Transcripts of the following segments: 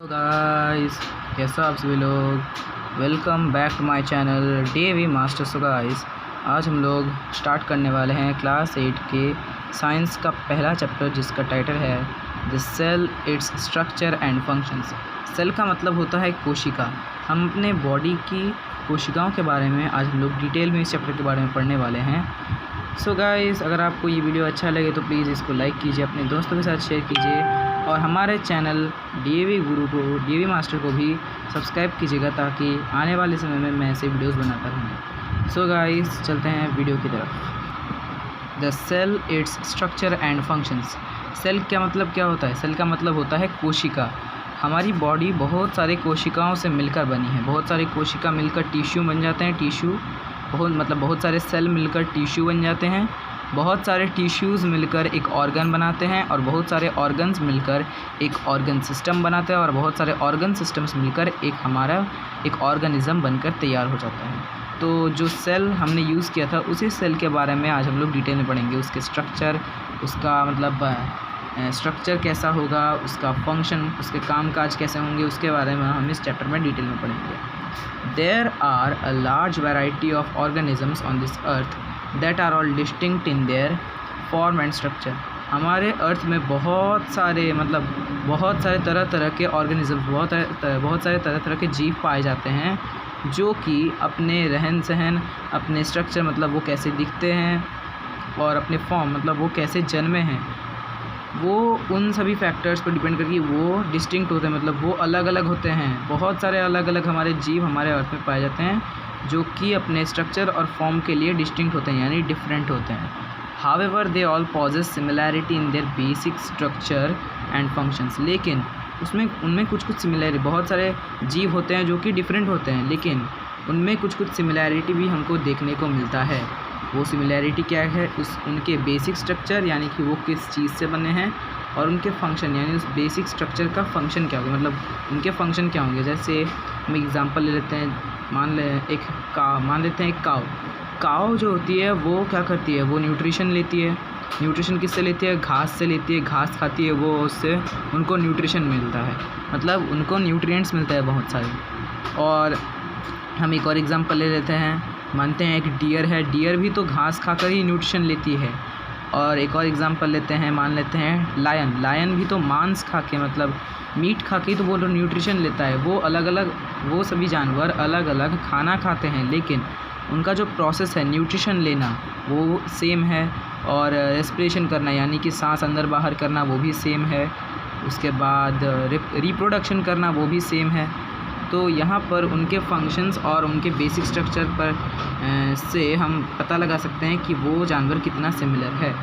तो गाइस, कैसा आप सभी लोग। Welcome back to my channel DAV master. So guys, आज हम लोग स्टार्ट करने वाले हैं क्लास 8 के साइंस का पहला चैप्टर, जिसका टाइटल है the cell, its structure and functions. Cell का मतलब होता है कोशिका। हम अपने बॉडी की कोशिकाओं के बारे में आज हम लोग डिटेल में इस चैप्टर के बारे में पढ़ने वाले हैं। सो गाइस, अगर आपको ये वीडियो अच्छा लगे तो प्लीज़ इसको लाइक कीजिए, अपने दोस्तों के साथ शेयर कीजिए और हमारे चैनल डीएवी गुरु को, डीएवी मास्टर को भी सब्सक्राइब कीजिएगा, ताकि आने वाले समय में मैं ऐसे वीडियोस बनाता रहूँ। सो गाइस, चलते हैं वीडियो की तरफ। The cell, its structure and functions. Cell क्या मतलब क्या होता है? सेल का मतलब होता है कोशिका। हमारी बॉडी बहुत सारे कोशिकाओं से मिलकर बनी है। बहुत सारे कोशिका मिलकर टिश्यू बन जाते हैं। टिश्यू बहुत सारे सेल मिलकर टिश्यू बन जाते हैं। बहुत सारे टिश्यूज़ मिलकर एक ऑर्गन बनाते हैं और बहुत सारे ऑर्गन्स मिलकर एक ऑर्गन सिस्टम बनाते हैं और बहुत सारे ऑर्गन सिस्टम्स मिलकर एक ऑर्गेनिज्म बनकर तैयार हो जाता है। तो जो सेल हमने यूज़ किया था, उसी सेल के बारे में आज हम लोग डिटेल में पढ़ेंगे। उसके स्ट्रक्चर, उसका मतलब स्ट्रक्चर कैसा होगा, उसका फंक्शन, उसके कामकाज कैसे होंगे, उसके बारे में हम इस चैप्टर में डिटेल में पढ़ेंगे। There are a large variety of organisms on this earth that are all distinct in their form and structure. हमारे अर्थ में बहुत सारे तरह तरह के ऑर्गेनिज्म, बहुत सारे तरह तरह के जीव पाए जाते हैं, जो कि अपने रहन सहन, अपने स्ट्रक्चर मतलब वो कैसे दिखते हैं, और अपने फॉर्म मतलब वो कैसे जन्मे हैं, वो उन सभी फैक्टर्स पर डिपेंड करके वो डिस्टिंक्ट होते हैं, मतलब वो अलग अलग होते हैं। बहुत सारे अलग अलग हमारे जीव हमारे अर्थ में पाए जाते हैं, जो कि अपने स्ट्रक्चर और फॉर्म के लिए डिस्टिंक्ट होते हैं, यानी डिफरेंट होते हैं। However they all possess similarity in their basic structure and functions. लेकिन उनमें कुछ सिमिलैरिटी, बहुत सारे जीव होते हैं जो कि डिफरेंट होते हैं, लेकिन उनमें कुछ सिमिलैरिटी भी हमको देखने को मिलता है। वो सिमिलैरिटी क्या है? उनके बेसिक स्ट्रक्चर, यानी कि वो किस चीज़ से बने हैं, और उनके फंक्शन, यानी उस बेसिक स्ट्रक्चर का फंक्शन क्या होगा, मतलब उनके फंक्शन क्या होंगे। जैसे हम एग्जांपल ले लेते हैं, मान लेते हैं एक काव जो होती है वो क्या करती है? वो न्यूट्रिशन लेती है। न्यूट्रिशन किससे लेती है? घास से लेती है। घास खाती है वो, उससे उनको न्यूट्रिशन मिलता है, मतलब उनको न्यूट्रिएंट्स मिलता है बहुत सारे। और हम एक और एग्जांपल ले लेते हैं, मानते हैं एक डियर है। डियर भी तो घास खाकर ही न्यूट्रिशन लेती है। और एक और एग्जांपल लेते हैं, मान लेते हैं लायन भी तो मांस खा के, मतलब मीट खा के तो वो न्यूट्रिशन लेता है। वो सभी जानवर अलग अलग खाना खाते हैं, लेकिन उनका जो प्रोसेस है न्यूट्रिशन लेना वो सेम है, और रेस्पिरेशन करना यानी कि सांस अंदर बाहर करना वो भी सेम है। उसके बाद रिप्रोडक्शन करना वो भी सेम है। तो यहाँ पर उनके फंक्शंस और उनके बेसिक स्ट्रक्चर पर से हम पता लगा सकते हैं कि वो जानवर कितना सिमिलर है।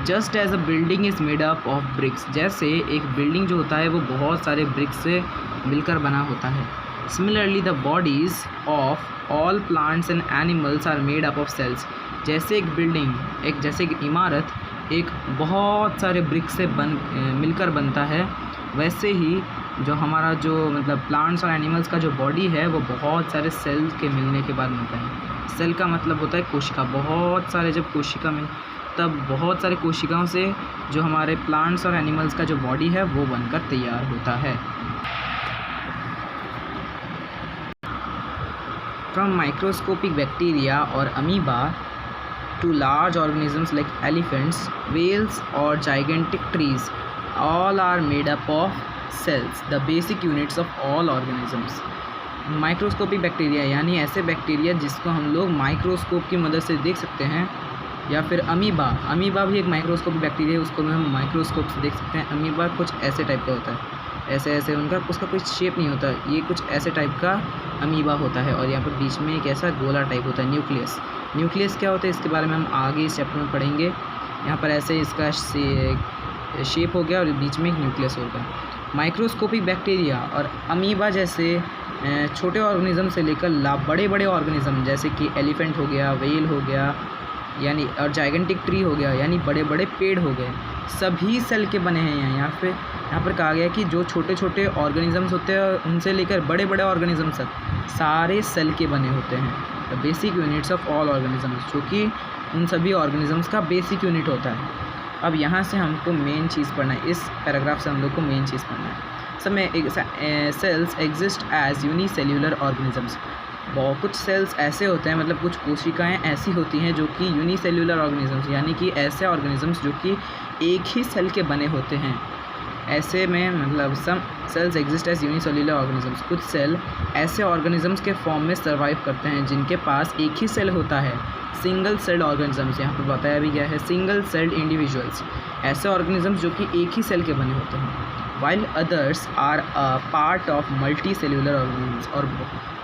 Just as a building is made up of bricks. जैसे एक बिल्डिंग जो होता है वो बहुत सारे ब्रिक्स से मिलकर बना होता है। Similarly the bodies of all plants and animals are made up of cells. जैसे एक इमारत एक बहुत सारे ब्रिक्स से मिलकर बनता है, वैसे ही जो हमारा मतलब प्लांट्स और एनिमल्स का जो बॉडी है वो बहुत सारे सेल के मिलने के बाद बनता है। सेल का मतलब होता है कोशिका। बहुत सारे जब कोशिका में, तब बहुत सारे कोशिकाओं से जो हमारे प्लांट्स और एनिमल्स का जो बॉडी है वो बनकर तैयार होता है। फ्रॉम माइक्रोस्कोपिक बैक्टीरिया और amoeba to large organisms like elephants, whales or gigantic trees, all are made up of cells, the basic units of all organisms. Microscopic bacteria यानी ऐसे बैक्टीरिया जिसको हम लोग माइक्रोस्कोप की मदद से देख सकते हैं, या फिर अमीबा भी एक माइक्रोस्कोपिक बैक्टीरिया है, उसको हम माइक्रोस्कोप से देख सकते हैं। अमीबा कुछ ऐसे टाइप का होता है, ऐसे उसका कोई शेप नहीं होता, ये कुछ ऐसे टाइप का अमीबा होता है, और यहाँ पर बीच में एक ऐसा गोला टाइप होता है न्यूक्लियस क्या होता है इसके बारे में हम आगे इस चैप्टर में पढ़ेंगे। यहाँ पर ऐसे इसका शेप हो गया और बीच में एक न्यूक्लियस होगा। माइक्रोस्कोपिक बैक्टीरिया और अमीबा जैसे छोटे ऑर्गेनिज्म से लेकर बड़े बड़े ऑर्गेनिज्म, जैसे कि एलिफेंट हो गया, व्हेल हो गया, यानी और जाइगेंटिक ट्री हो गया, यानी बड़े बड़े पेड़ हो गए, सभी सेल के बने हैं। यहाँ पर कहा गया कि जो छोटे छोटे ऑर्गेनिजम्स होते हैं उनसे लेकर बड़े बड़े ऑर्गेनिजम्स तक सारे सेल के बने होते हैं। The basic units of all organisms, जो कि उन सभी ऑर्गेनिजम्स का बेसिक यूनिट होता है। अब यहाँ से हमको मेन चीज़ पढ़ना है, इस पैराग्राफ से हम लोग को मेन चीज़ पढ़ना है। सब में cells exist as unicellular organisms. बहुत कुछ सेल्स ऐसे होते हैं, मतलब कुछ कोशिकाएं ऐसी होती हैं जो कि यूनिसेल्यूलर ऑर्गेनिजम्स, यानी कि ऐसे ऑर्गेनिजम्स जो कि एक ही सेल के बने होते हैं। ऐसे में मतलब some cells exist as unicellular organisms. कुछ सेल ऐसे ऑर्गेनिजम्स के फॉर्म में सर्वाइव करते हैं जिनके पास एक ही सेल होता है। सिंगल सेल्ड ऑर्गेनिजम्स, यहाँ पर बताया भी गया है सिंगल सेल्ड इंडिविजुअल्स, ऐसे ऑर्गेनिजम्स जो कि एक ही सेल के बने होते हैं। While others are a part of multicellular organisms, और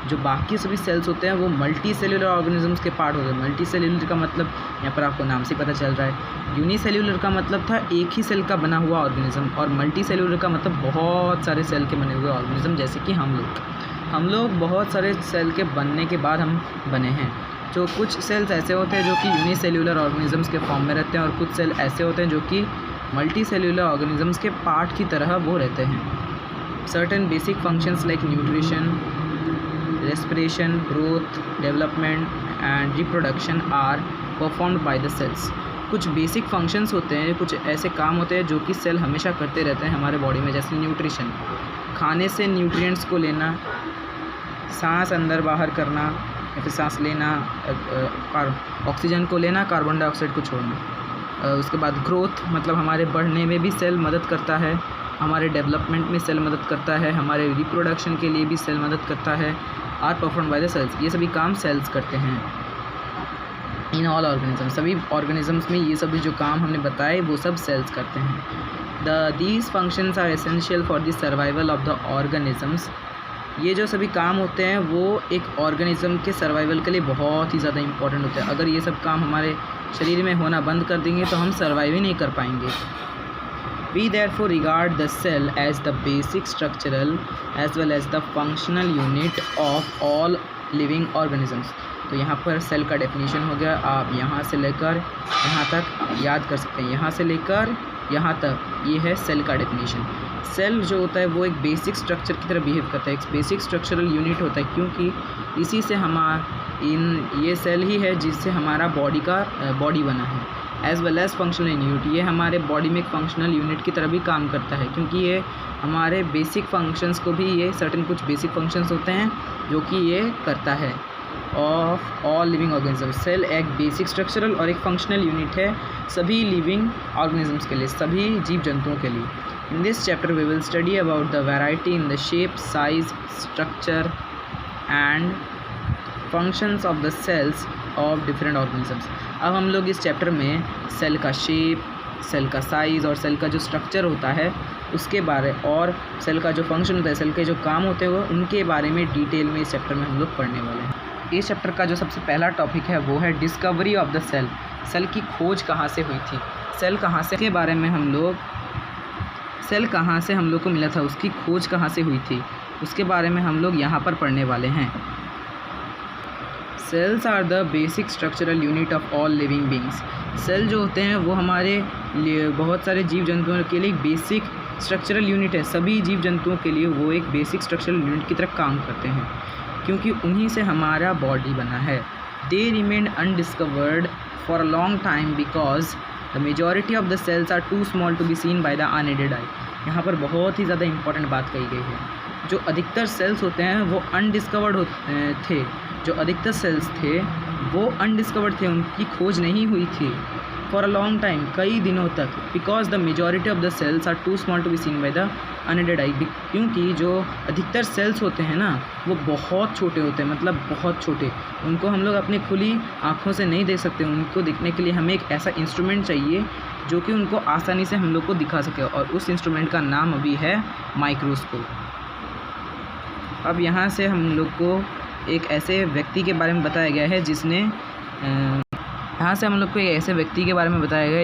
जो बाकी सभी सेल्स होते हैं वो मल्टी सेल्यूलर ऑर्गेनिजम्स के पार्ट होते हैं। मल्टी सेल्यूलर का मतलब यहाँ पर आपको नाम से पता चल रहा है। यूनिसेल्यूलर का मतलब था एक ही सेल का बना हुआ ऑर्गेनिज्म, और मल्टी सेल्यूलर का मतलब बहुत सारे सेल के बने हुए ऑर्गेनिज्म, जैसे कि हम लोग बहुत सारे सेल के बनने के बाद हम बने हैं। जो कुछ सेल्स ऐसे होते हैं जो कि यूनिसेल्यूलर ऑर्गेनिजम्स के फॉर्म में रहते हैं, और कुछ सेल ऐसे होते हैं जो कि मल्टी सेल्यूलर ऑर्गेनिजम्स के पार्ट की तरह वो रहते हैं। Certain basic functions like nutrition, respiration, growth, development and reproduction are performed by the cells। कुछ बेसिक फंक्शंस होते हैं, कुछ ऐसे काम होते हैं जो कि सेल हमेशा करते रहते हैं हमारे बॉडी में, जैसे न्यूट्रिशन, खाने से न्यूट्रिएंट्स को लेना, सांस अंदर बाहर करना या फिर सांस लेना, ऑक्सीजन को लेना, कार्बन डाइऑक्साइड को छोड़ना। उसके बाद ग्रोथ, मतलब हमारे बढ़ने में भी सेल मदद करता है, हमारे डेवलपमेंट में सेल मदद करता है, हमारे रिप्रोडक्शन के लिए भी सेल मदद करता है। Are perform by the cells, ये सभी काम सेल्स करते हैं। इन ऑल ऑर्गेनिज्म, सभी ऑर्गेनिजम्स में ये सभी जो काम हमने बताए वो सब सेल्स करते हैं। These functions are essential for the survival of the organisms. ये जो सभी काम होते हैं वो एक ऑर्गेनिज्म के सर्वाइवल के लिए बहुत ही ज़्यादा इंपॉर्टेंट होते हैं। अगर ये सब काम हमारे शरीर में होना बंद कर देंगे तो हम सर्वाइव ही नहीं कर पाएंगे। We therefore regard the cell as the basic structural as well as the functional unit of all living organisms। तो यहाँ पर सेल का डेफिनेशन हो गया, आप यहाँ से लेकर यहाँ तक याद कर सकते हैं। यहाँ से लेकर यहाँ तक ये है सेल का डेफिनेशन। सेल जो होता है वो एक बेसिक स्ट्रक्चर की तरह बिहेव करता है, एक बेसिक स्ट्रक्चरल यूनिट होता है, क्योंकि इसी से ये सेल ही है जिससे हमारा बॉडी बना है। As well as functional unit, ये हमारे बॉडी में एक फंक्शनल यूनिट की तरह भी काम करता है, क्योंकि ये हमारे बेसिक फंक्शंस को भी, ये सर्टेन कुछ बेसिक फंक्शंस होते हैं जो कि ये करता है। Of all living organism, cell एक बेसिक स्ट्रक्चरल और एक फंक्शनल यूनिट है सभी लिविंग ऑर्गेनिजम्स के लिए, सभी जीव जंतुओं के लिए। In this chapter we will study about the variety in the shape, size, structure and functions of the cells of different organisms. अब हम लोग इस चैप्टर में सेल का शेप, सेल का साइज़ और सेल का जो स्ट्रक्चर होता है उसके बारे, और सेल का जो फंक्शन होता है, सेल के जो काम होते हैं वो उनके बारे में डिटेल में इस चैप्टर में हम लोग पढ़ने वाले हैं। इस चैप्टर का जो सबसे पहला टॉपिक है वो है discovery of the cell. Cell की खोज कहाँ से हुई थी, सेल कहाँ से के बारे में सेल कहाँ से हम लोग को मिला था, उसकी खोज कहाँ से हुई थी, उसके बारे में हम लोग यहाँ पर पढ़ने वाले हैं। Cells are the basic structural unit of all living beings. Cell जो होते हैं वो हमारे बहुत सारे जीव जंतुओं के लिए बेसिक स्ट्रक्चरल यूनिट है। सभी जीव जंतुओं के लिए वो एक बेसिक स्ट्रक्चरल यूनिट की तरह काम करते हैं, क्योंकि उन्हीं से हमारा बॉडी बना है। They remain undiscovered for a long time because the majority of the cells are too small to be seen by the unaided eye. यहाँ पर बहुत ही ज़्यादा इंपॉर्टेंट बात कही गई है। जो अधिकतर सेल्स होते हैं वो अनडिस्कवर्ड थे, जो अधिकतर सेल्स थे वो अनडिस्कवर्ड थे, उनकी खोज नहीं हुई थी फॉर अ लॉन्ग टाइम, कई दिनों तक। Because the majority of the cells are too small to be seen by the unaided eye, क्योंकि जो अधिकतर सेल्स होते हैं ना वो बहुत छोटे होते हैं, मतलब बहुत छोटे, उनको हम लोग अपनी खुली आँखों से नहीं देख सकते। उनको देखने के लिए हमें एक ऐसा इंस्ट्रूमेंट चाहिए जो कि उनको आसानी से हम लोग को दिखा सके, और उस इंस्ट्रूमेंट का नाम अभी है माइक्रोस्कोप। अब यहाँ से हम लोग को एक ऐसे व्यक्ति के बारे में बताया गया है जिसने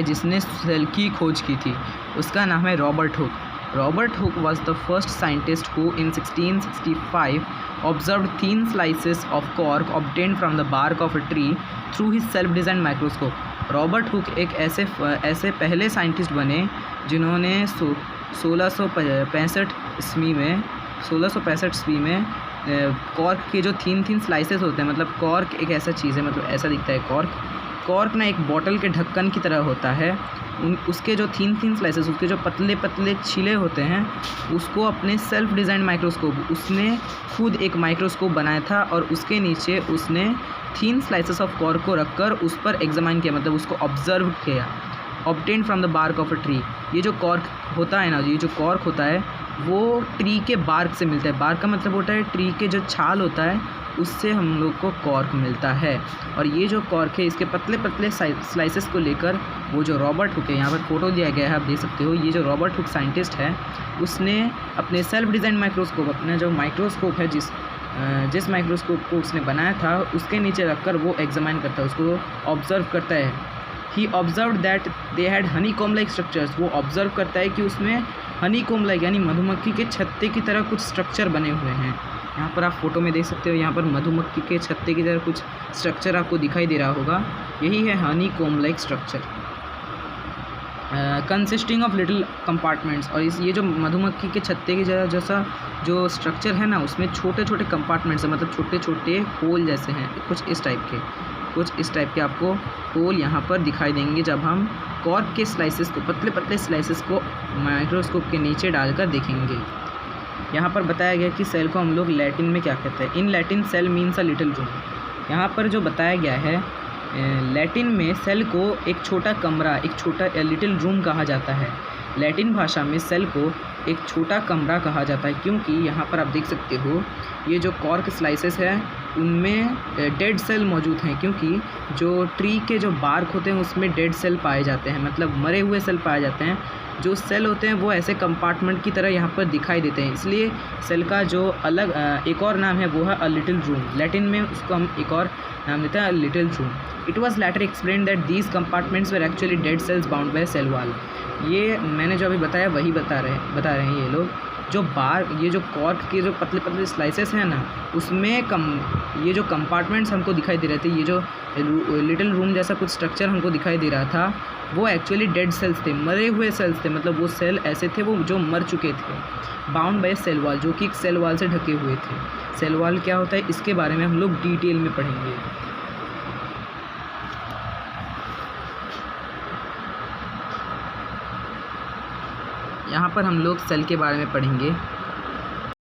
जिसने सेल की खोज की थी। उसका नाम है Robert Hooke. Robert Hooke was the first scientist who in 1665 observed thin slices of cork obtained from the bark of a tree through his self designed microscope. Robert Hooke एक ऐसे पहले साइंटिस्ट बने जिन्होंने 1665 ईस्वी में कॉर्क के जो thin slices होते हैं, मतलब कॉर्क एक ऐसा चीज़ है, मतलब ऐसा दिखता है कॉर्क, कॉर्क ना एक बॉटल के ढक्कन की तरह होता है। उसके जो थिन स्लाइसेस, उसके जो पतले पतले छीले होते हैं, उसको अपने सेल्फ डिज़ाइन माइक्रोस्कोप, उसने खुद एक माइक्रोस्कोप बनाया था और उसके नीचे उसने थिन स्लाइसेस ऑफ कॉर्क को रखकर उस पर एग्जामाइन किया, मतलब उसको ऑब्जर्व किया। Obtain from the bark of a tree, ये जो कॉर्क होता है ना, ये जो कॉर्क होता है वो ट्री के बार्क से मिलता है। बार्क का मतलब होता है ट्री के जो छाल होता है उससे हम लोग को कॉर्क मिलता है। और ये जो कॉर्क है इसके पतले पतले स्लाइसेस को लेकर वो जो रॉबर्ट हुक है, यहाँ पर फोटो दिया गया है आप देख सकते हो, ये जो रॉबर्ट हुक साइंटिस्ट है उसने अपने सेल्फ डिज़ाइन माइक्रोस्कोप, अपना जो माइक्रोस्कोप है जिस माइक्रोस्कोप को उसने बनाया था उसके नीचे रखकर वो एग्जामाइन करता है, उसको ऑब्जर्व करता है। He observe that they had honeycomb like structures, वो ऑब्जर्व करता है कि उसमें हनी कॉम लाइक यानी मधुमक्खी के छत्ते की तरह कुछ स्ट्रक्चर बने हुए हैं। यहाँ पर आप फोटो में देख सकते हो, यहाँ पर मधुमक्खी के छत्ते की तरह कुछ स्ट्रक्चर आपको दिखाई दे रहा होगा, यही है Honey com like structure consisting of little compartments. और ये जो मधुमक्खी के छत्ते की जैसा जो स्ट्रक्चर है ना, उसमें छोटे छोटे कंपार्टमेंट्स हैं, मतलब छोटे छोटे होल जैसे हैं, कुछ इस टाइप के आपको होल यहाँ पर दिखाई देंगे जब हम कॉर्क के स्लाइसेस को, पतले पतले स्लाइसेस को माइक्रोस्कोप के नीचे डालकर देखेंगे। यहाँ पर बताया गया कि सेल को हम लोग लैटिन में क्या कहते हैं। In Latin cell means a little room. यहाँ पर जो बताया गया है लैटिन में सेल को एक छोटा कमरा, एक छोटा लिटिल रूम कहा जाता है। लैटिन भाषा में सेल को एक छोटा कमरा कहा जाता है, क्योंकि यहाँ पर आप देख सकते हो ये जो कॉर्क स्लाइसेस है उनमें डेड सेल मौजूद हैं, क्योंकि जो ट्री के जो बार्क होते हैं उसमें डेड सेल पाए जाते हैं, मतलब मरे हुए सेल पाए जाते हैं। जो सेल होते हैं वो ऐसे कंपार्टमेंट की तरह यहाँ पर दिखाई देते हैं, इसलिए सेल का जो अलग एक और नाम है वो है अ लिटिल रूम। लैटिन में उसको हम एक और नाम देते हैं a little room. It was later explain that these compartments were actually dead cells bound by cell wall. ये मैंने जो अभी बताया वही बता रहे हैं ये लोग। ये जो कॉर्क के जो पतले पतले स्लाइसेस हैं ना, उसमें ये जो कंपार्टमेंट्स हमको दिखाई दे रहे थे, ये जो लिटिल रूम जैसा कुछ स्ट्रक्चर हमको दिखाई दे रहा था, वो एक्चुअली डेड सेल्स थे, मरे हुए सेल्स थे, मतलब वो सेल ऐसे थे वो जो मर चुके थे। बाउंड बाय सेल वॉल, जो कि एक सेल वॉल से ढके हुए थे। सेल वॉल क्या होता है इसके बारे में हम लोग डिटेल में पढ़ेंगे। यहाँ पर हम लोग सेल के बारे में पढ़ेंगे।